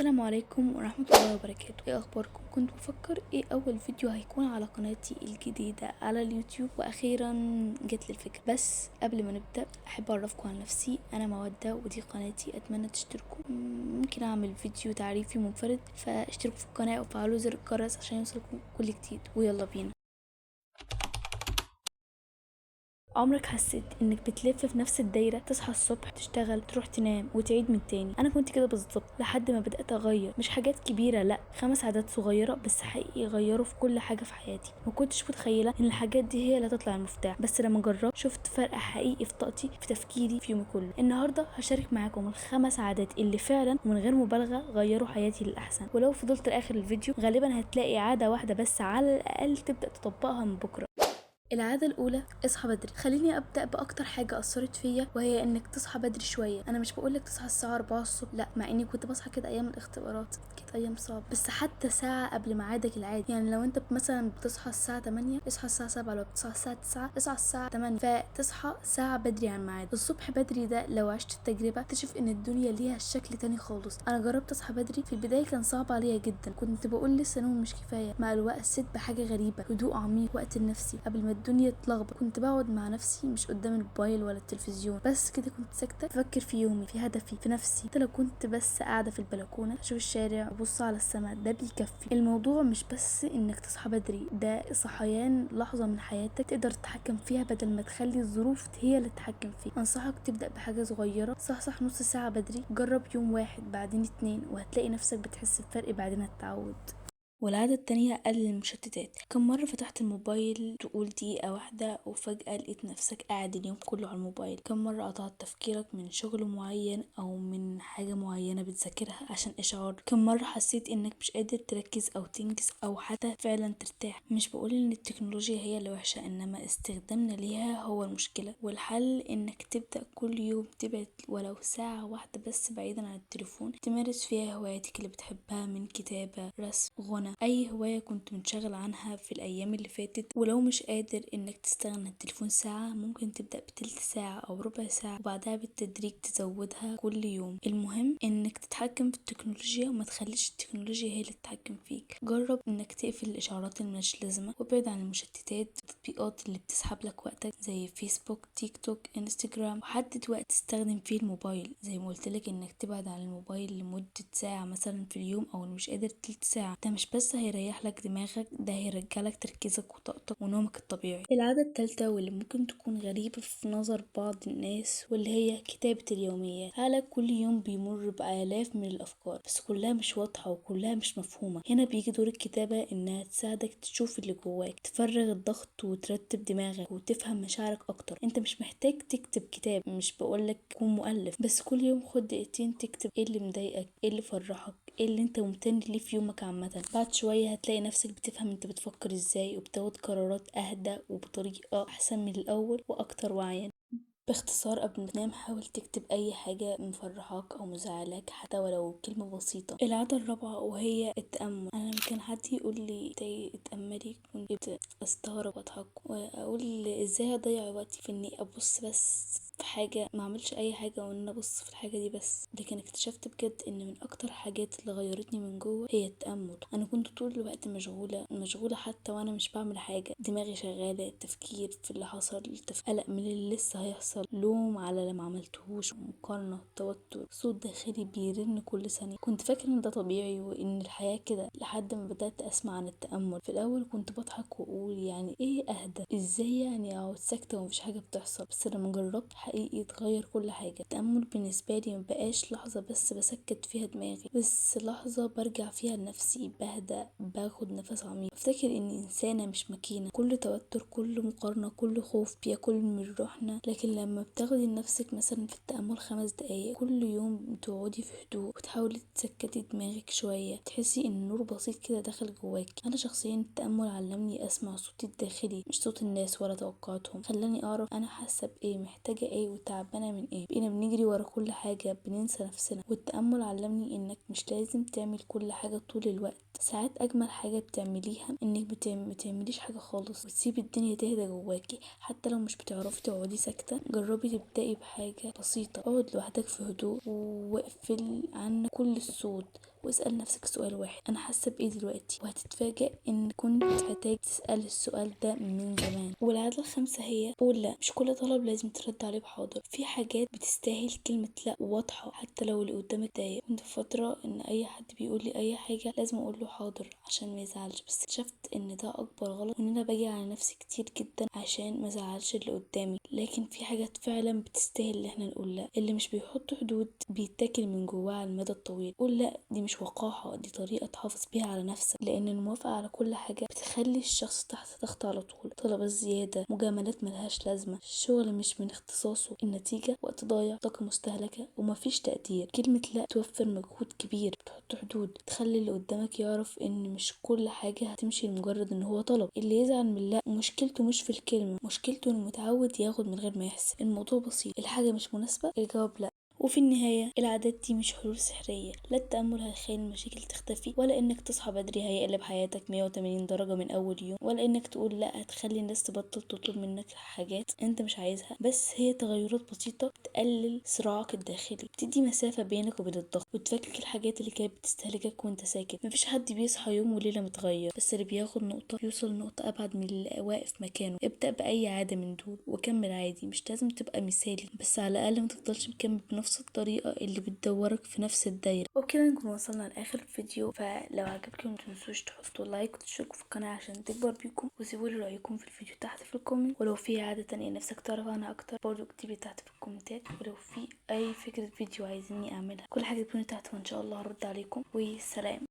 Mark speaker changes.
Speaker 1: السلام عليكم ورحمة الله وبركاته. ايه اخباركم؟ كنت بفكر ايه اول فيديو هيكون على قناتي الجديدة على اليوتيوب، واخيرا جت لي الفكرة. بس قبل ما نبدأ احب اعرفكم عن نفسي. انا مودة ودي قناتي، اتمنى تشتركوا. ممكن اعمل فيديو تعريفي منفرد، فاشتركوا في القناة وفعلوا زر الجرس عشان يوصلكم كل جديد. ويلا بينا. عمرك حسيت انك بتلف في نفس الدايره؟ تصحى الصبح، تشتغل، تروح تنام، وتعيد من تاني. انا كنت كده بالظبط لحد ما بدات اغير. مش حاجات كبيره، لا، 5 عادات صغيره بس حقيقي غيروا في كل حاجه في حياتي. ما كنتش متخيله ان الحاجات دي هي اللي هتطلع المفتاح، بس لما جربت شفت فرق حقيقي في طاقتي، في تفكيري، في يومي كله. النهارده هشارك معاكم ال5 عادات اللي فعلا ومن غير مبالغه غيروا حياتي للاحسن. ولو فضلت لاخر الفيديو غالبا هتلاقي عاده واحده بس على الاقل تبدا تطبقها من بكره. العادة الأولى: اصحى بدري. خليني أبدأ بأكتر حاجة أثرت فيا، وهي إنك تصحى بدري شوية. أنا مش بقولك تصحى الساعة 4 الصبح، لا، مع إني كنت بصحى كده أيام الاختبارات، كانت أيام صعبة، بس حتى ساعة قبل ميعادك العادي. يعني لو أنت مثلا بتصحى الساعة 8 اصحى الساعة 7، لو بتصحى الساعة 9 اصحى الساعة 8، فتصحى ساعة بدري عن ميعاد. الصبح بدري ده لو عشت التجربة تكتشف إن الدنيا ليها شكل تاني خالص. أنا جربت أصحى بدري، في البداية كان صعب عليا جدا، كنت بقول لسه نوم مش كفاية. مع الوقت حسيت بحاجة غريبة، هدوء عميق، وقت لنفسي قبل ما الدنيا تتلخبط. كنت بقعد مع نفسي، مش قدام الموبايل ولا التلفزيون، بس كده كنت ساكته بفكر في يومي، في هدفي، في نفسي. حتى لو كنت بس قاعده في البلكونه اشوف الشارع وابص على السماء، ده بيكفي. الموضوع مش بس انك تصحى بدري، ده صحيان لحظه من حياتك تقدر تتحكم فيها بدل ما تخلي الظروف هي اللي تتحكم فيك. انصحك تبدا بحاجه صغيره، صح نص ساعه بدري، جرب يوم واحد، بعدين 2، وهتلاقي نفسك بتحس بفرق، بعدين هتتعود. والعادة التانية: قلل المشتتات. كم مرة فتحت الموبايل تقول دقيقة واحدة وفجأة لقيت نفسك قاعد اليوم كله على الموبايل؟ كم مرة قطعت تفكيرك من شغل معين أو من حاجة معينة بتذاكرها عشان إشعار؟ كم مرة حسيت إنك مش قادر تركز أو تنجز أو حتى فعلا ترتاح؟ مش بقول إن التكنولوجيا هي اللي وحشة، إنما استخدامنا ليها هو المشكلة. والحل إنك تبدأ كل يوم تبعد ولو ساعة واحدة بس بعيدا عن التليفون، تمارس فيها هواياتك اللي بتحبها، من كتابة، رسم، غنى، اي هواية كنت منشغل عنها في الايام اللي فاتت. ولو مش قادر انك تستغنى عن التليفون ساعة، ممكن تبدأ بتلت ساعة او ربع ساعة، وبعدها بالتدريج تزودها كل يوم. المهم انك تتحكم في التكنولوجيا وما تخليش التكنولوجيا هي اللي تتحكم فيك. جرب انك تقفل الاشعارات اللي مش لازمة، وابعد عن المشتتات، التطبيقات اللي بتسحب لك وقتك زي فيسبوك، تيك توك، انستجرام. وحدد وقت تستخدم فيه الموبايل، زي ما قلت لك انك تبعد عن الموبايل لمدة ساعة مثلا في اليوم، او مش قادر تلت ساعة. ده مش بس هيريح لك دماغك، ده هيرجع لك تركيزك وطاقتك ونومك الطبيعي. العادة التالتة واللي ممكن تكون غريبة في نظر بعض الناس، واللي هي كتابة اليوميات. عقلك كل يوم بيمر بآلاف من الأفكار، بس كلها مش واضحة وكلها مش مفهومة. هنا بيجي دور الكتابة، إنها تساعدك تشوف اللي جواك، تفرغ الضغط وترتب دماغك وتفهم مشاعرك أكتر. أنت مش محتاج تكتب كتاب، مش بقولك تكون مؤلف، بس كل يوم خد دقيقتين تكتب ايه اللي مضايقك، ايه اللي فرحك، ايه اللي انت ممتن ليه في يومك عامة. بعد شوية هتلاقي نفسك بتفهم انت بتفكر ازاي، وبتاخد قرارات اهدى وبطريقة احسن من الاول واكتر وعيا. باختصار، قبل ما تنام حاول تكتب اي حاجة مفرحاك او مزعلاك، حتى ولو كلمة بسيطة. العادة الرابعة وهي التأمل. انا لما كان حد يقول لي اتأملي كنت استغرب واضحك واقول ازاي اضيع وقتي في اني ابص بس في حاجة، ما اعملش اي حاجة وان انا ابص في الحاجة دي بس. لكن اكتشفت بجد ان من اكتر حاجات اللي غيرتني من جوه هي التأمل. انا كنت طول الوقت مشغولة حتى وانا مش بعمل حاجة، دماغي شغالة، تفكير في اللي حصل، قلق من اللي لسه هيحصل، لوم على اللي ما عملتهوش، مقارنة، توتر، صوت داخلي بيرن كل ثانية. كنت فاكرة ان ده طبيعي وان الحياة كده، لحد ما بدأت اسمع عن التأمل. في الاول كنت بضحك واقول يعني ايه اهدى، ازاي يعني اقعد ساكتة ومفيش حاجة بتحصل؟ بس لما جربت حقيقي اتغير كل حاجة. التأمل بالنسبة لي مبقاش لحظة بس بسكت فيها دماغي، بس لحظة برجع فيها لنفسي، بهدى، باخد نفس عميق، افتكر اني انسانة مش ماكينة. كل توتر، كل مقارنة، كل خوف بياكل من روحنا. لكن لما بتاخدي لنفسك مثلا في التأمل 5 دقايق كل يوم، تقعدي في هدوء وتحاولي تسكتي دماغك شوية، تحسي ان نور بسيط كده دخل جواك. انا شخصيا التأمل علمني اسمع صوتي الداخلي، مش صوت الناس ولا توقعاتهم. خلاني اعرف انا حاسة بايه، محتاجة ايه، وتعبانة من ايه. بقينا بنجري ورا كل حاجة، بننسى نفسنا. والتأمل علمني انك مش لازم تعمل كل حاجة طول الوقت. ساعات اجمل حاجة بتعمليها انك بتعمليش حاجة خالص وتسيبي الدنيا تهدى جواكي. حتى لو مش بتعرفي تقعدي ساكتة، جربي تبدأي بحاجة بسيطة. اقعد لوحدك في هدوء واقفل عنك كل الصوت، واسأل نفسك سؤال واحد: انا حاسة بايه دلوقتي؟ وهتتفاجئ ان كنت محتاج تسأل السؤال ده من زمان. والعادة الخامسة هي قول لا. مش كل طلب لازم ترد عليه بحاضر، في حاجات بتستاهل كلمة لا واضحة حتى لو اللي قدامك ضايق. كنت في فترة ان اي حد بيقول لي اي حاجة لازم اقول له حاضر عشان ما يزعلش، بس اكتشفت ان ده اكبر غلط، وان انا باجي على نفسي كتير جدا عشان ما ازعلش اللي قدامي. لكن في حاجات فعلا بتستاهل ان احنا نقول لا. اللي مش بيحط حدود بيتاكل من جواه على المدى الطويل. قول لا دي مش وقاحة، دي طريقة تحافظ بيها على نفسك، لان الموافقة على كل حاجة بتخلي الشخص تحت ضغط على طول. طلبات زيادة، مجاملات ملهاش لازمة، الشغل مش من اختصاصه، النتيجة وقت ضايع، طاقة مستهلكة، ومفيش تقدير. كلمة لا توفر مجهود كبير، بتحط حدود، تخلي اللي قدامك يعرف ان مش كل حاجة هتمشي لمجرد ان هو طلب. اللي يزعل من لا مشكلته مش في الكلمة، مشكلته انه متعود ياخد من غير ما يحسب. الموضوع بسيط، الحاجة مش مناسبة، الجواب لا. وفي النهاية العادات دي مش حلول سحرية، لا التأمل هيخلي المشاكل تختفي، ولا انك تصحى بدري هيقلب حياتك 180 درجة من اول يوم، ولا انك تقول لا هتخلي الناس تبطل تطلب منك حاجات انت مش عايزها. بس هي تغيرات بسيطة بتقلل صراعك الداخلي، بتدي مسافة بينك وبين الضغط، وتفكك الحاجات اللي كانت بتستهلكك وانت ساكت. مفيش حد بيصحى يوم وليلة متغير، بس اللي بياخد نقطة يوصل لنقطة ابعد من اللي واقف مكانه. ابدأ بأي عادة من دول وكمل عادي، مش لازم تبقى مثالي، بس على الأقل ما تفضلش مكمل بنفس الطريقة اللي بتدورك في نفس الدايرة. وبكده نكون وصلنا لآخر الفيديو، فلو عجبكم متنسوش تحطوا لايك وتشتركوا في القناة عشان تكبر بيكم، وسيبولي رأيكم في الفيديو تحت في الكومنت. ولو في عادة تانية نفسك تعرف عنها أكتر برضو اكتبي تحت في الكومنتات. ولو في أي فكرة فيديو عايزيني أعملها، كل حاجة تكون تحت وإن شاء الله هرد عليكم. والسلام.